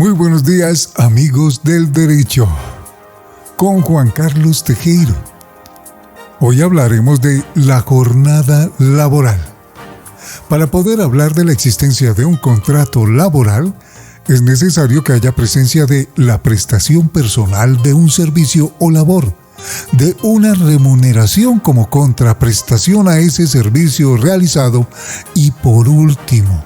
Muy buenos días, amigos del derecho, con Juan Carlos Tejero. Hoy hablaremos de la jornada laboral. Para poder hablar de la existencia de un contrato laboral, es necesario que haya presencia de la prestación personal de un servicio o labor, de una remuneración como contraprestación a ese servicio realizado y, por último,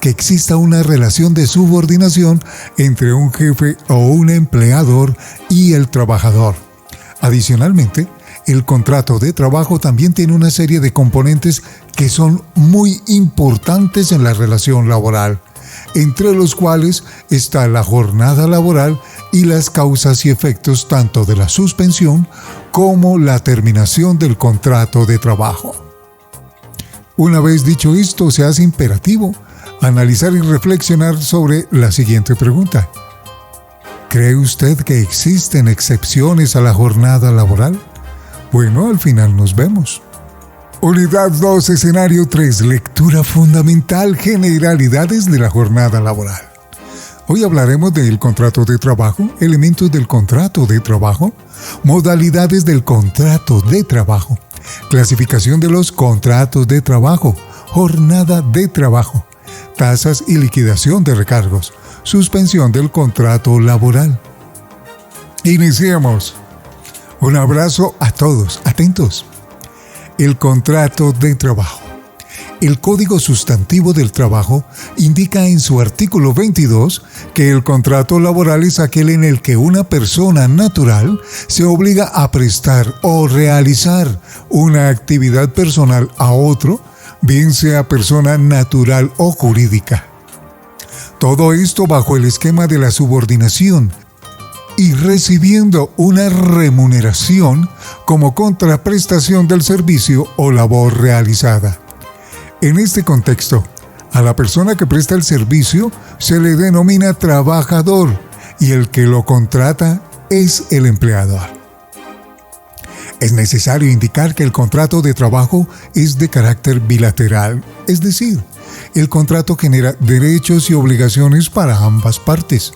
que exista una relación de subordinación entre un jefe o un empleador y el trabajador. Adicionalmente, el contrato de trabajo también tiene una serie de componentes que son muy importantes en la relación laboral, entre los cuales está la jornada laboral y las causas y efectos tanto de la suspensión como la terminación del contrato de trabajo. Una vez dicho esto, se hace imperativo analizar y reflexionar sobre la siguiente pregunta. ¿Cree usted que existen excepciones a la jornada laboral? Bueno, al final nos vemos. Unidad 2, escenario 3, lectura fundamental, generalidades de la jornada laboral. Hoy hablaremos del contrato de trabajo, elementos del contrato de trabajo, modalidades del contrato de trabajo, clasificación de los contratos de trabajo, jornada de trabajo, tasas y liquidación de recargos, suspensión del contrato laboral. Iniciemos. Un abrazo a todos, atentos. El contrato de trabajo. El Código Sustantivo del Trabajo indica en su artículo 22 que el contrato laboral es aquel en el que una persona natural se obliga a prestar o realizar una actividad personal a otro, bien sea persona natural o jurídica. Todo esto bajo el esquema de la subordinación y recibiendo una remuneración como contraprestación del servicio o labor realizada. En este contexto, a la persona que presta el servicio se le denomina trabajador y el que lo contrata es el empleador. Es necesario indicar que el contrato de trabajo es de carácter bilateral, es decir, el contrato genera derechos y obligaciones para ambas partes.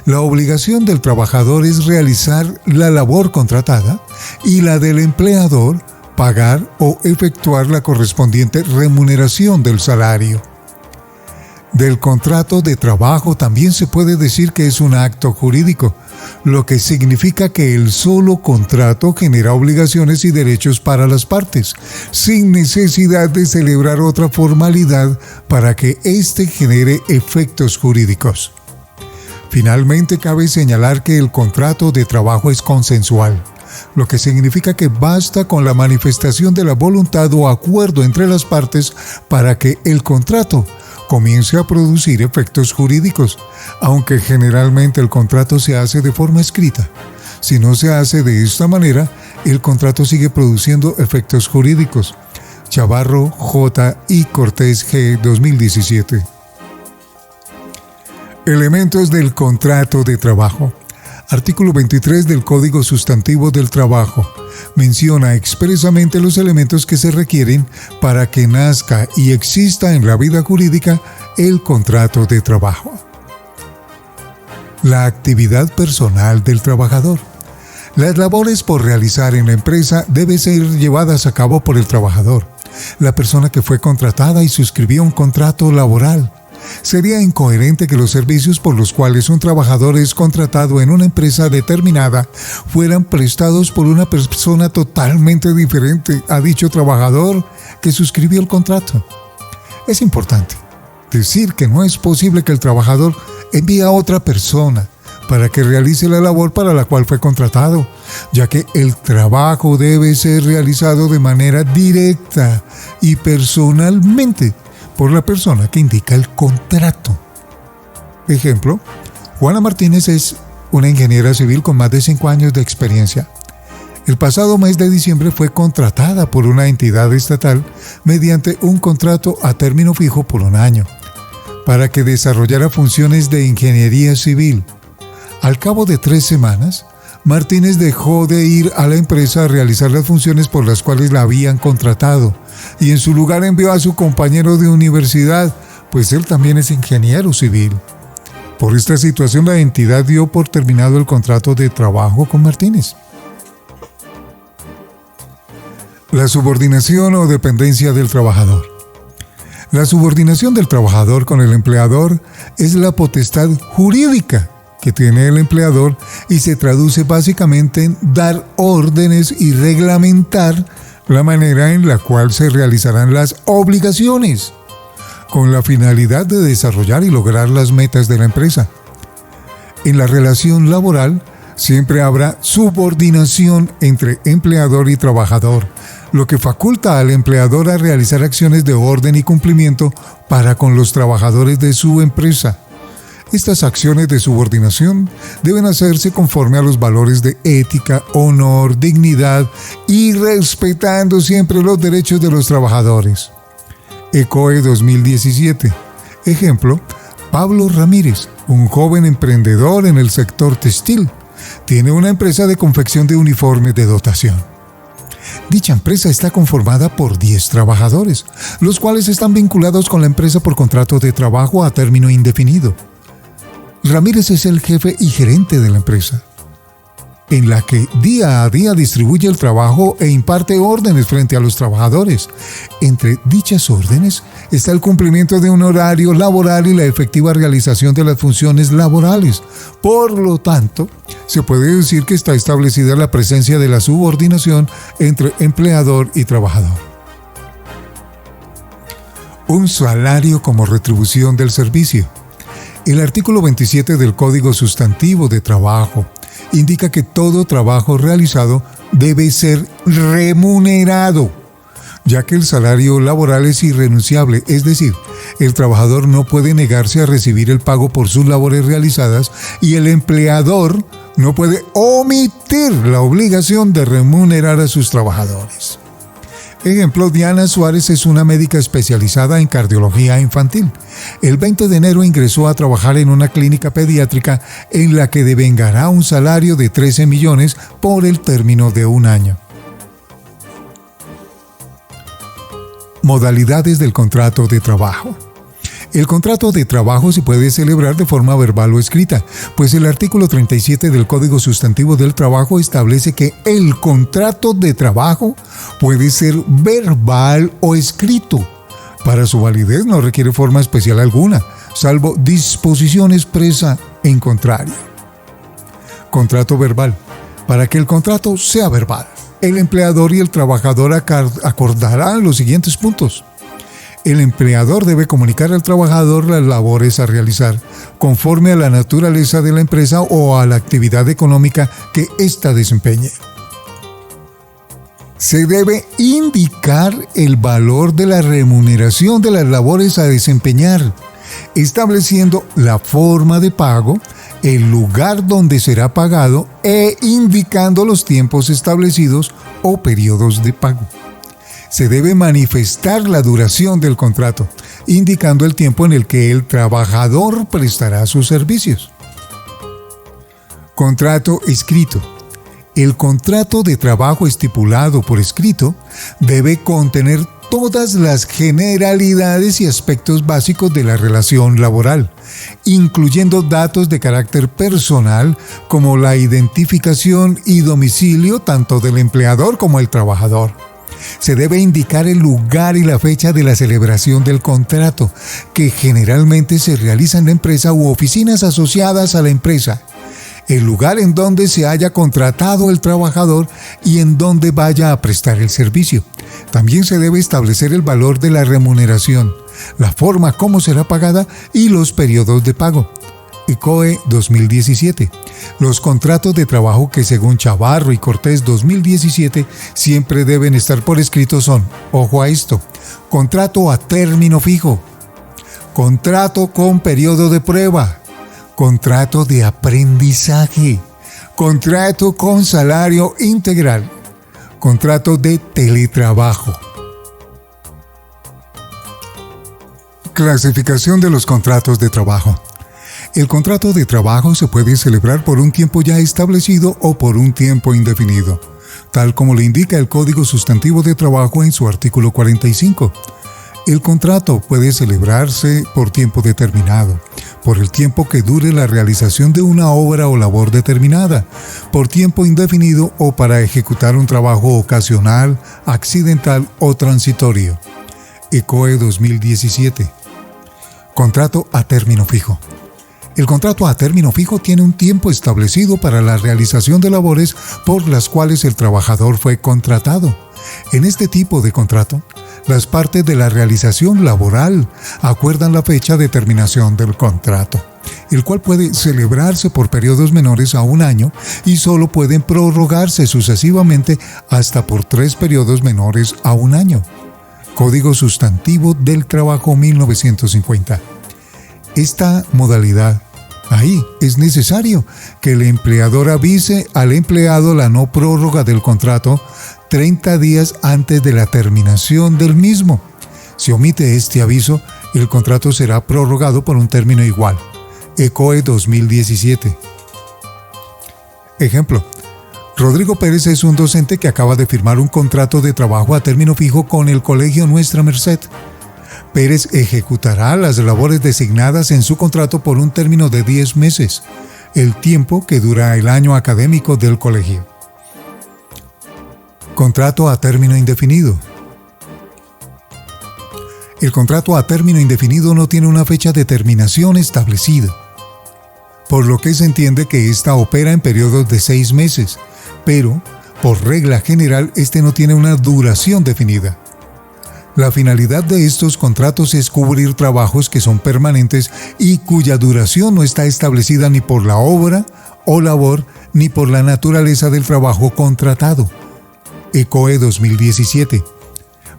La obligación del trabajador es realizar la labor contratada y la del empleador pagar o efectuar la correspondiente remuneración del salario. Del contrato de trabajo también se puede decir que es un acto jurídico, lo que significa que el solo contrato genera obligaciones y derechos para las partes, sin necesidad de celebrar otra formalidad para que éste genere efectos jurídicos. Finalmente, cabe señalar que el contrato de trabajo es consensual, lo que significa que basta con la manifestación de la voluntad o acuerdo entre las partes para que el contrato comience a producir efectos jurídicos, aunque generalmente el contrato se hace de forma escrita. Si no se hace de esta manera, el contrato sigue produciendo efectos jurídicos. Chavarro J. y Cortés G. 2017. Elementos del contrato de trabajo. Artículo 23 del Código Sustantivo del Trabajo menciona expresamente los elementos que se requieren para que nazca y exista en la vida jurídica el contrato de trabajo. La actividad personal del trabajador. Las labores por realizar en la empresa deben ser llevadas a cabo por el trabajador, la persona que fue contratada y suscribió un contrato laboral. Sería incoherente que los servicios por los cuales un trabajador es contratado en una empresa determinada fueran prestados por una persona totalmente diferente a dicho trabajador que suscribió el contrato. Es importante decir que no es posible que el trabajador envíe a otra persona para que realice la labor para la cual fue contratado, ya que el trabajo debe ser realizado de manera directa y personalmente por la persona que indica el contrato. Ejemplo, Juana Martínez es una ingeniera civil con más de 5 años de experiencia. El pasado mes de diciembre fue contratada por una entidad estatal mediante un contrato a término fijo por 1 año, para que desarrollara funciones de ingeniería civil. Al cabo de 3 semanas, Martínez dejó de ir a la empresa a realizar las funciones por las cuales la habían contratado y en su lugar envió a su compañero de universidad, pues él también es ingeniero civil. Por esta situación, la entidad dio por terminado el contrato de trabajo con Martínez. La subordinación o dependencia del trabajador. La subordinación del trabajador con el empleador es la potestad jurídica que tiene el empleador y se traduce básicamente en dar órdenes y reglamentar la manera en la cual se realizarán las obligaciones, con la finalidad de desarrollar y lograr las metas de la empresa. En la relación laboral siempre habrá subordinación entre empleador y trabajador, lo que faculta al empleador a realizar acciones de orden y cumplimiento para con los trabajadores de su empresa. Estas acciones de subordinación deben hacerse conforme a los valores de ética, honor, dignidad y respetando siempre los derechos de los trabajadores. ECOE 2017. Ejemplo, Pablo Ramírez, un joven emprendedor en el sector textil, tiene una empresa de confección de uniformes de dotación. Dicha empresa está conformada por 10 trabajadores, los cuales están vinculados con la empresa por contrato de trabajo a término indefinido. Ramírez es el jefe y gerente de la empresa, en la que día a día distribuye el trabajo e imparte órdenes frente a los trabajadores. Entre dichas órdenes está el cumplimiento de un horario laboral y la efectiva realización de las funciones laborales. Por lo tanto, se puede decir que está establecida la presencia de la subordinación entre empleador y trabajador. Un salario como retribución del servicio. El artículo 27 del Código Sustantivo de Trabajo indica que todo trabajo realizado debe ser remunerado, ya que el salario laboral es irrenunciable, es decir, el trabajador no puede negarse a recibir el pago por sus labores realizadas y el empleador no puede omitir la obligación de remunerar a sus trabajadores. Ejemplo, Diana Suárez es una médica especializada en cardiología infantil. El 20 de enero ingresó a trabajar en una clínica pediátrica en la que devengará un salario de 13 millones por el término de un año. Modalidades del contrato de trabajo. El contrato de trabajo se puede celebrar de forma verbal o escrita, pues el artículo 37 del Código Sustantivo del Trabajo establece que el contrato de trabajo puede ser verbal o escrito. Para su validez no requiere forma especial alguna, salvo disposición expresa en contrario. Contrato verbal. Para que el contrato sea verbal, el empleador y el trabajador acordarán los siguientes puntos. El empleador debe comunicar al trabajador las labores a realizar, conforme a la naturaleza de la empresa o a la actividad económica que ésta desempeñe. Se debe indicar el valor de la remuneración de las labores a desempeñar, estableciendo la forma de pago, el lugar donde será pagado e indicando los tiempos establecidos o periodos de pago. Se debe manifestar la duración del contrato, indicando el tiempo en el que el trabajador prestará sus servicios. Contrato escrito. El contrato de trabajo estipulado por escrito debe contener todas las generalidades y aspectos básicos de la relación laboral, incluyendo datos de carácter personal como la identificación y domicilio tanto del empleador como el trabajador. Se debe indicar el lugar y la fecha de la celebración del contrato, que generalmente se realiza en la empresa u oficinas asociadas a la empresa, el lugar en donde se haya contratado el trabajador y en donde vaya a prestar el servicio. También se debe establecer el valor de la remuneración, la forma como será pagada y los periodos de pago. ECOE 2017. Los contratos de trabajo que según Chavarro y Cortés 2017 siempre deben estar por escrito son, ojo a esto, contrato a término fijo, contrato con periodo de prueba, contrato de aprendizaje, contrato con salario integral, contrato de teletrabajo. Clasificación de los contratos de trabajo. El contrato de trabajo se puede celebrar por un tiempo ya establecido o por un tiempo indefinido, tal como lo indica el Código Sustantivo de Trabajo en su artículo 45. El contrato puede celebrarse por tiempo determinado, por el tiempo que dure la realización de una obra o labor determinada, por tiempo indefinido o para ejecutar un trabajo ocasional, accidental o transitorio. ECOE 2017. Contrato a término fijo. El contrato a término fijo tiene un tiempo establecido para la realización de labores por las cuales el trabajador fue contratado. En este tipo de contrato, las partes de la realización laboral acuerdan la fecha de terminación del contrato, el cual puede celebrarse por periodos menores a un año y solo pueden prorrogarse sucesivamente hasta por 3 periodos menores a un año. Código Sustantivo del Trabajo 1950. Esta modalidad, ahí es necesario que el empleador avise al empleado la no prórroga del contrato 30 días antes de la terminación del mismo. Si omite este aviso, el contrato será prorrogado por un término igual. ECOE 2017. Ejemplo: Rodrigo Pérez es un docente que acaba de firmar un contrato de trabajo a término fijo con el Colegio Nuestra Merced. Pérez ejecutará las labores designadas en su contrato por un término de 10 meses, el tiempo que dura el año académico del colegio. Contrato a término indefinido. El contrato a término indefinido no tiene una fecha de terminación establecida, por lo que se entiende que ésta opera en periodos de 6 meses, pero, por regla general, este no tiene una duración definida. La finalidad de estos contratos es cubrir trabajos que son permanentes y cuya duración no está establecida ni por la obra o labor ni por la naturaleza del trabajo contratado. ECOE 2017.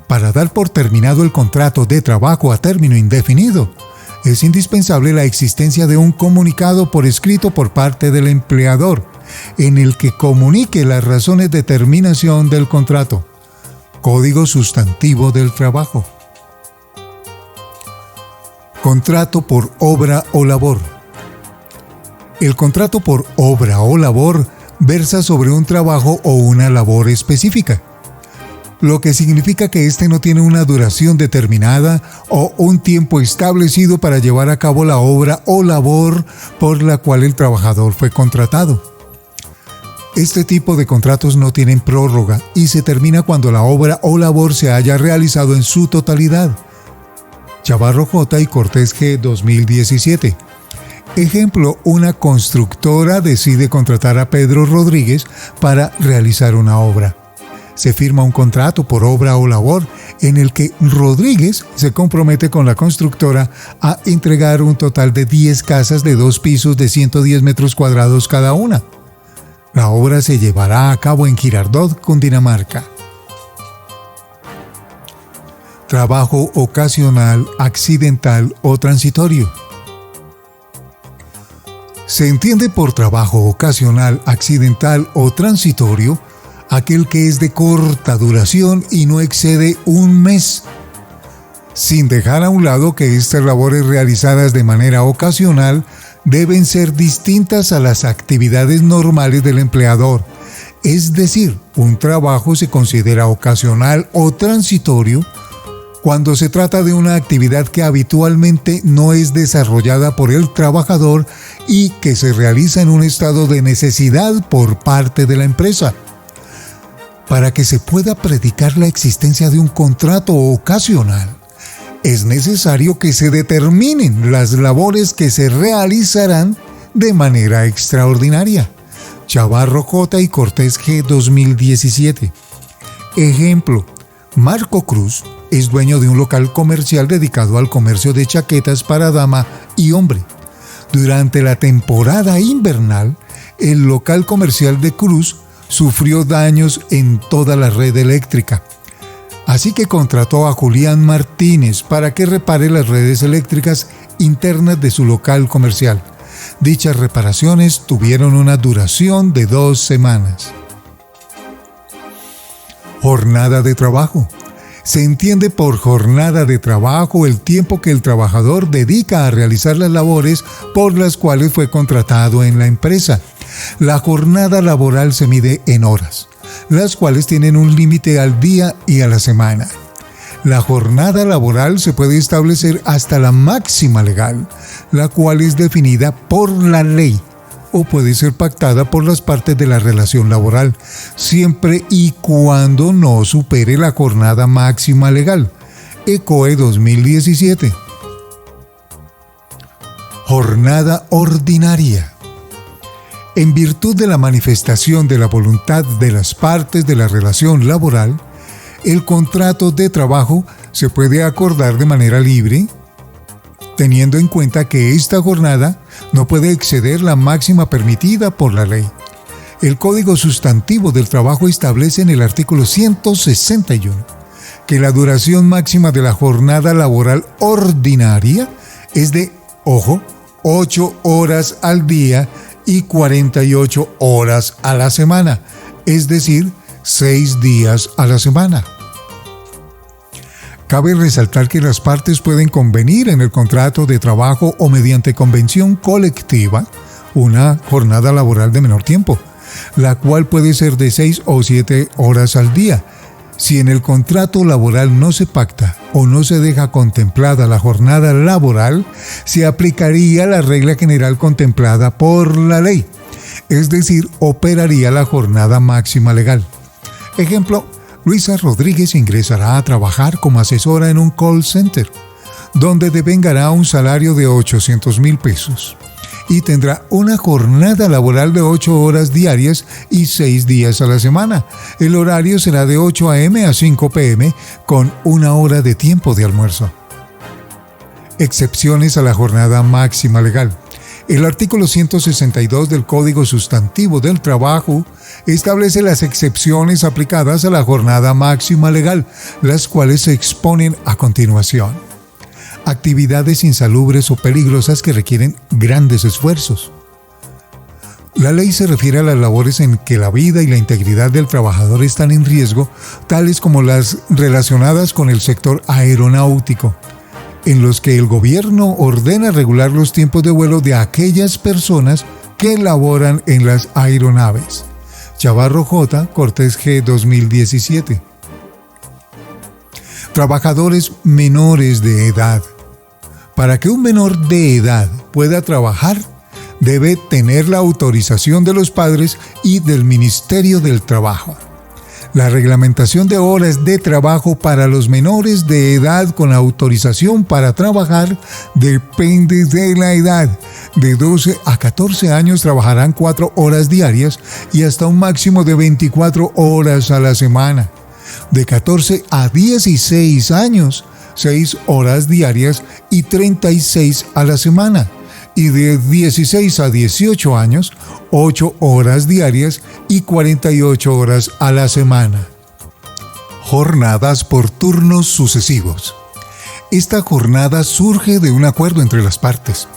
Para dar por terminado el contrato de trabajo a término indefinido, es indispensable la existencia de un comunicado por escrito por parte del empleador, en el que comunique las razones de terminación del contrato. Código Sustantivo del Trabajo. Contrato por obra o labor. El contrato por obra o labor versa sobre un trabajo o una labor específica, lo que significa que éste no tiene una duración determinada o un tiempo establecido para llevar a cabo la obra o labor por la cual el trabajador fue contratado. Este tipo de contratos no tienen prórroga y se termina cuando la obra o labor se haya realizado en su totalidad. Chavarro J. y Cortés G. 2017. Ejemplo: una constructora decide contratar a Pedro Rodríguez para realizar una obra. Se firma un contrato por obra o labor en el que Rodríguez se compromete con la constructora a entregar un total de 10 casas de 2 pisos de 110 metros cuadrados cada una. La obra se llevará a cabo en Girardot, Cundinamarca. Trabajo ocasional, accidental o transitorio. Se entiende por trabajo ocasional, accidental o transitorio aquel que es de corta duración y no excede un mes, sin dejar a un lado que estas labores realizadas de manera ocasional deben ser distintas a las actividades normales del empleador. Es decir, un trabajo se considera ocasional o transitorio cuando se trata de una actividad que habitualmente no es desarrollada por el trabajador y que se realiza en un estado de necesidad por parte de la empresa. Para que se pueda predicar la existencia de un contrato ocasional, es necesario que se determinen las labores que se realizarán de manera extraordinaria. Chavarro J. y Cortés G. 2017. Ejemplo: Marco Cruz es dueño de un local comercial dedicado al comercio de chaquetas para dama y hombre. Durante la temporada invernal, el local comercial de Cruz sufrió daños en toda la red eléctrica. Así que contrató a Julián Martínez para que repare las redes eléctricas internas de su local comercial. Dichas reparaciones tuvieron una duración de 2 semanas. Jornada de trabajo. Se entiende por jornada de trabajo el tiempo que el trabajador dedica a realizar las labores por las cuales fue contratado en la empresa. La jornada laboral se mide en horas, las cuales tienen un límite al día y a la semana. La jornada laboral se puede establecer hasta la máxima legal, la cual es definida por la ley o puede ser pactada por las partes de la relación laboral, siempre y cuando no supere la jornada máxima legal. ECOE 2017. Jornada ordinaria. En virtud de la manifestación de la voluntad de las partes de la relación laboral, el contrato de trabajo se puede acordar de manera libre, teniendo en cuenta que esta jornada no puede exceder la máxima permitida por la ley. El Código Sustantivo del Trabajo establece en el artículo 161 que la duración máxima de la jornada laboral ordinaria es de, 8 horas al día y 48 horas a la semana, es decir, 6 días a la semana. Cabe resaltar que las partes pueden convenir en el contrato de trabajo o mediante convención colectiva una jornada laboral de menor tiempo, la cual puede ser de 6 o 7 horas al día. Si en el contrato laboral no se pacta o no se deja contemplada la jornada laboral, se aplicaría la regla general contemplada por la ley, es decir, operaría la jornada máxima legal. Ejemplo, Luisa Rodríguez ingresará a trabajar como asesora en un call center, donde devengará un salario de 800,000 pesos y tendrá una jornada laboral de 8 horas diarias y 6 días a la semana. El horario será de 8 a.m. a 5 p.m. con 1 hora de tiempo de almuerzo. Excepciones a la jornada máxima legal. El artículo 162 del Código Sustantivo del Trabajo establece las excepciones aplicadas a la jornada máxima legal, las cuales se exponen a continuación. Actividades insalubres o peligrosas que requieren grandes esfuerzos. La ley se refiere a las labores en que la vida y la integridad del trabajador están en riesgo, tales como las relacionadas con el sector aeronáutico, en los que el gobierno ordena regular los tiempos de vuelo de aquellas personas que laboran en las aeronaves. Chavarro J., Cortés G. 2017. Trabajadores menores de edad. Para que un menor de edad pueda trabajar, debe tener la autorización de los padres y del Ministerio del Trabajo. La reglamentación de horas de trabajo para los menores de edad con autorización para trabajar depende de la edad. De 12 a 14 años trabajarán 4 horas diarias y hasta un máximo de 24 horas a la semana. De 14 a 16 años, 6 horas diarias y 36 a la semana. Y de 16 a 18 años, 8 horas diarias y 48 horas a la semana. Jornadas por turnos sucesivos. Esta jornada surge de un acuerdo entre las partes,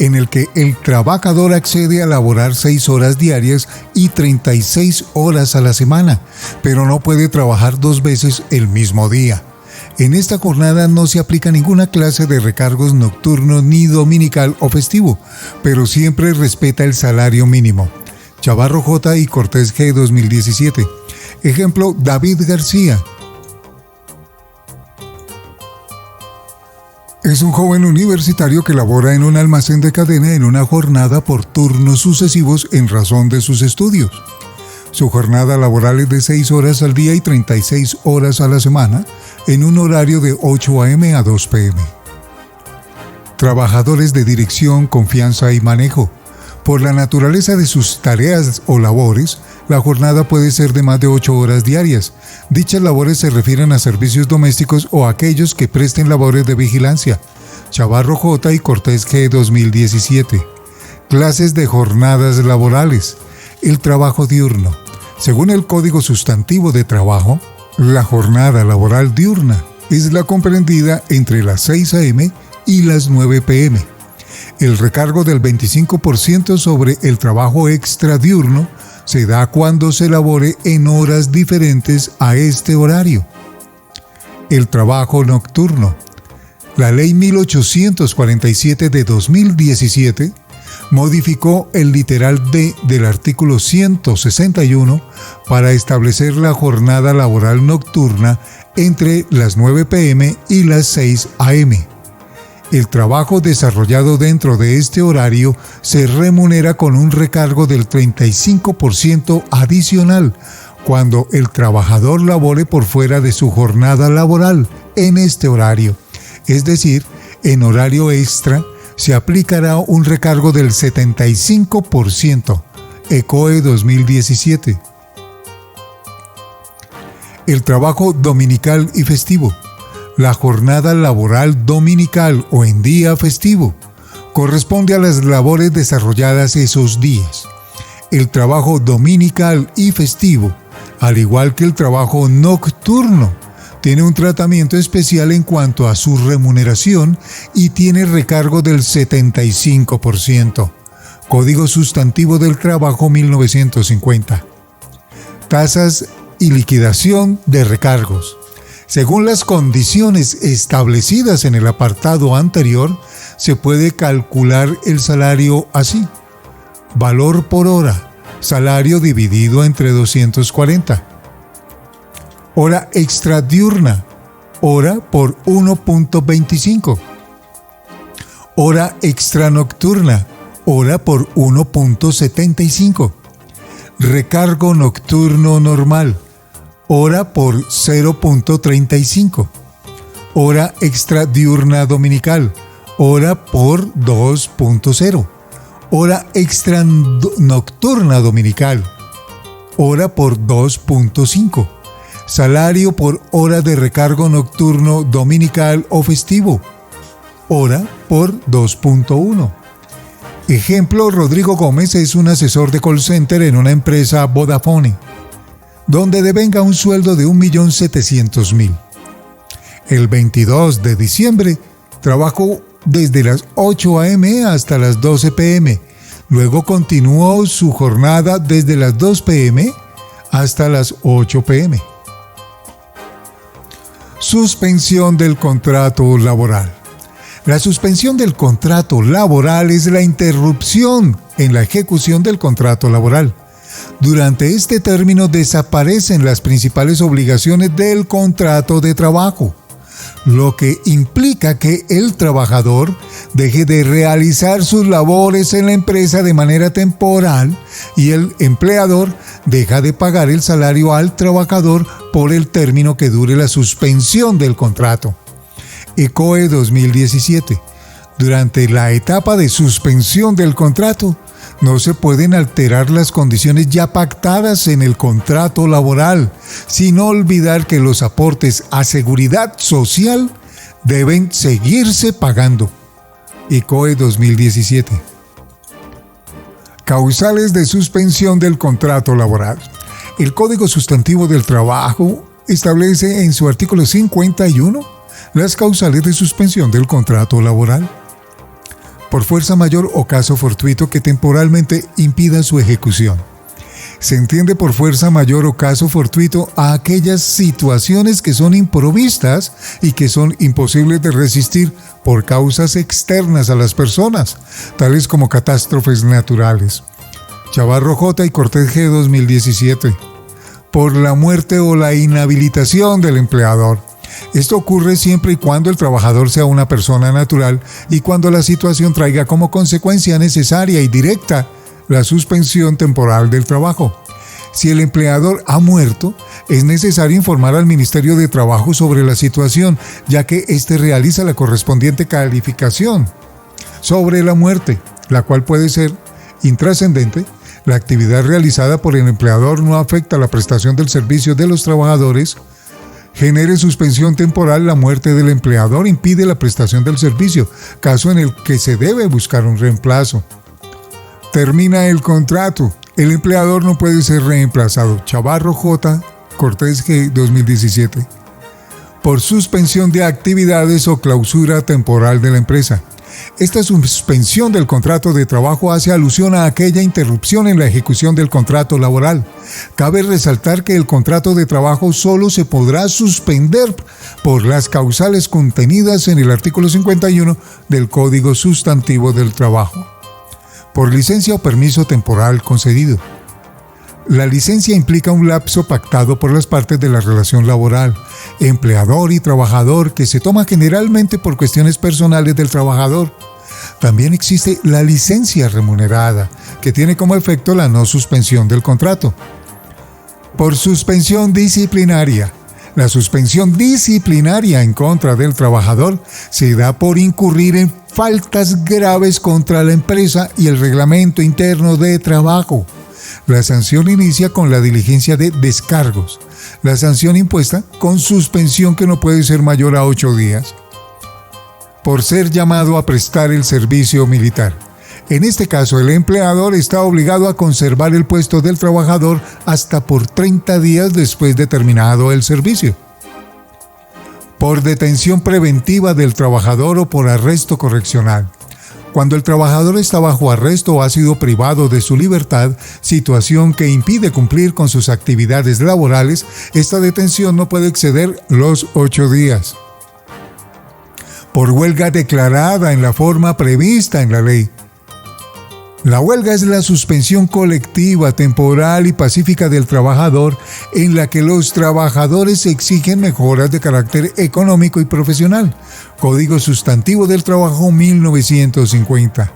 en el que el trabajador accede a laborar 6 horas diarias y 36 horas a la semana, pero no puede trabajar 2 veces el mismo día. En esta jornada no se aplica ninguna clase de recargos nocturno ni dominical o festivo, pero siempre respeta el salario mínimo. Chavarro J. y Cortés G. 2017. Ejemplo, David García. Es un joven universitario que labora en un almacén de cadena en una jornada por turnos sucesivos en razón de sus estudios. Su jornada laboral es de 6 horas al día y 36 horas a la semana, en un horario de 8 a.m. a 2 p.m. Trabajadores de dirección, confianza y manejo. Por la naturaleza de sus tareas o labores, la jornada puede ser de más de 8 horas diarias. Dichas labores se refieren a servicios domésticos o aquellos que presten labores de vigilancia. Chavarro J. y Cortés G. 2017. Clases de jornadas laborales. El trabajo diurno. Según el Código Sustantivo de Trabajo, la jornada laboral diurna es la comprendida entre las 6 a.m. y las 9 p.m. El recargo del 25% sobre el trabajo extradiurno se da cuando se labore en horas diferentes a este horario. El trabajo nocturno. La Ley 1847 de 2017 modificó el literal D del artículo 161 para establecer la jornada laboral nocturna entre las 9 p.m. y las 6 a.m. El trabajo desarrollado dentro de este horario se remunera con un recargo del 35% adicional cuando el trabajador labore por fuera de su jornada laboral en este horario. Es decir, en horario extra se aplicará un recargo del 75%. ECOE 2017. El trabajo dominical y festivo. La jornada laboral dominical o en día festivo corresponde a las labores desarrolladas esos días. El trabajo dominical y festivo, al igual que el trabajo nocturno, tiene un tratamiento especial en cuanto a su remuneración y tiene recargo del 75%. Código Sustantivo del Trabajo 1950. Tasas y liquidación de recargos. Según las condiciones establecidas en el apartado anterior, se puede calcular el salario así: valor por hora, salario dividido entre 240. Hora extra diurna, hora por 1.25. Hora extra nocturna, hora por 1.75. Recargo nocturno normal, hora por 0.35. Hora extra diurna dominical, hora por 2.0. Hora extra nocturna dominical, hora por 2.5. Salario por hora de recargo nocturno dominical o festivo, hora por 2.1. Ejemplo: Rodrigo Gómez es un asesor de call center en una empresa Vodafone, donde devenga un sueldo de 1.700.000. El 22 de diciembre trabajó desde las 8 a.m. hasta las 12 p.m. Luego continuó su jornada desde las 2 p.m. hasta las 8 p.m. Suspensión del contrato laboral. La suspensión del contrato laboral es la interrupción en la ejecución del contrato laboral. Durante este término desaparecen las principales obligaciones del contrato de trabajo, lo que implica que el trabajador deje de realizar sus labores en la empresa de manera temporal y el empleador deja de pagar el salario al trabajador por el término que dure la suspensión del contrato. ECOE 2017. Durante la etapa de suspensión del contrato, no se pueden alterar las condiciones ya pactadas en el contrato laboral, sin olvidar que los aportes a seguridad social deben seguirse pagando. ECOE 2017. Causales de suspensión del contrato laboral. El Código Sustantivo del Trabajo establece en su artículo 51 las causales de suspensión del contrato laboral: por fuerza mayor o caso fortuito que temporalmente impida su ejecución. Se entiende por fuerza mayor o caso fortuito a aquellas situaciones que son improvistas y que son imposibles de resistir por causas externas a las personas, tales como catástrofes naturales. Chavarro J. y Cortés G. 2017. Por la muerte o la inhabilitación del empleador. Esto ocurre siempre y cuando el trabajador sea una persona natural y cuando la situación traiga como consecuencia necesaria y directa la suspensión temporal del trabajo. Si el empleador ha muerto, es necesario informar al Ministerio de Trabajo sobre la situación, ya que éste realiza la correspondiente calificación sobre la muerte, la cual puede ser intrascendente. La actividad realizada por el empleador no afecta la prestación del servicio de los trabajadores. Genere suspensión temporal. La muerte del empleador impide la prestación del servicio, caso en el que se debe buscar un reemplazo. Termina el contrato. El empleador no puede ser reemplazado. Chavarro J. Cortés G. 2017. Por suspensión de actividades o clausura temporal de la empresa. Esta suspensión del contrato de trabajo hace alusión a aquella interrupción en la ejecución del contrato laboral. Cabe resaltar que el contrato de trabajo solo se podrá suspender por las causales contenidas en el artículo 51 del Código Sustantivo del Trabajo. por licencia o permiso temporal concedido. La licencia implica un lapso pactado por las partes de la relación laboral, empleador y trabajador, que se toma generalmente por cuestiones personales del trabajador. También existe la licencia remunerada, que tiene como efecto la no suspensión del contrato. Por suspensión disciplinaria. La suspensión disciplinaria en contra del trabajador se da por incurrir en faltas graves contra la empresa y el reglamento interno de trabajo. La sanción inicia con la diligencia de descargos. La sanción impuesta con suspensión que no puede ser mayor a 8 días. Por ser llamado a prestar el servicio militar. En este caso, el empleador está obligado a conservar el puesto del trabajador hasta por 30 días después de terminado el servicio. Por detención preventiva del trabajador o por arresto correccional. Cuando el trabajador está bajo arresto o ha sido privado de su libertad, situación que impide cumplir con sus actividades laborales, esta detención no puede exceder los 8 días. Por huelga declarada en la forma prevista en la ley. La huelga es la suspensión colectiva, temporal y pacífica del trabajador en la que los trabajadores exigen mejoras de carácter económico y profesional. Código Sustantivo del Trabajo 1950.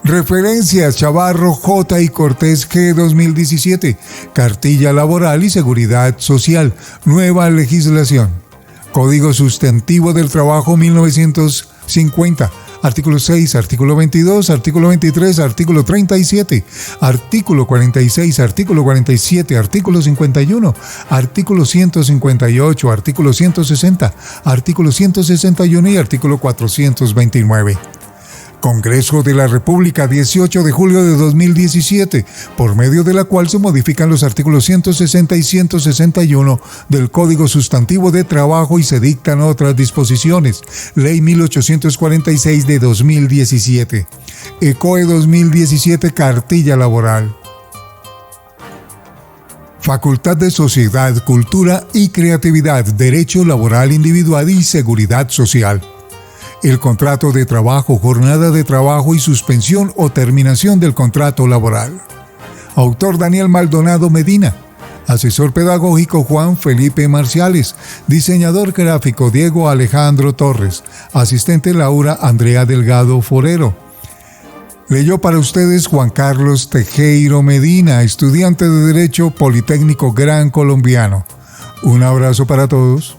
Referencias: Chavarro J. y Cortés G. 2017. Cartilla Laboral y Seguridad Social. Nueva legislación. Código Sustantivo del Trabajo 1950. Artículo 6, artículo 22, artículo 23, artículo 37, artículo 46, artículo 47, artículo 51, artículo 158, artículo 160, artículo 161 y artículo 429. Congreso de la República, 18 de julio de 2017, por medio de la cual se modifican los artículos 160 y 161 del Código Sustantivo de Trabajo y se dictan otras disposiciones. Ley 1846 de 2017. ECOE 2017, Cartilla Laboral. Facultad de Sociedad, Cultura y Creatividad, Derecho Laboral Individual y Seguridad Social. El contrato de trabajo, jornada de trabajo y suspensión o terminación del contrato laboral. Autor: Daniel Maldonado Medina. Asesor pedagógico: Juan Felipe Marciales. Diseñador gráfico: Diego Alejandro Torres. Asistente: Laura Andrea Delgado Forero. Leyó para ustedes Juan Carlos Tejero Medina, estudiante de Derecho, Politécnico Gran Colombiano. Un abrazo para todos.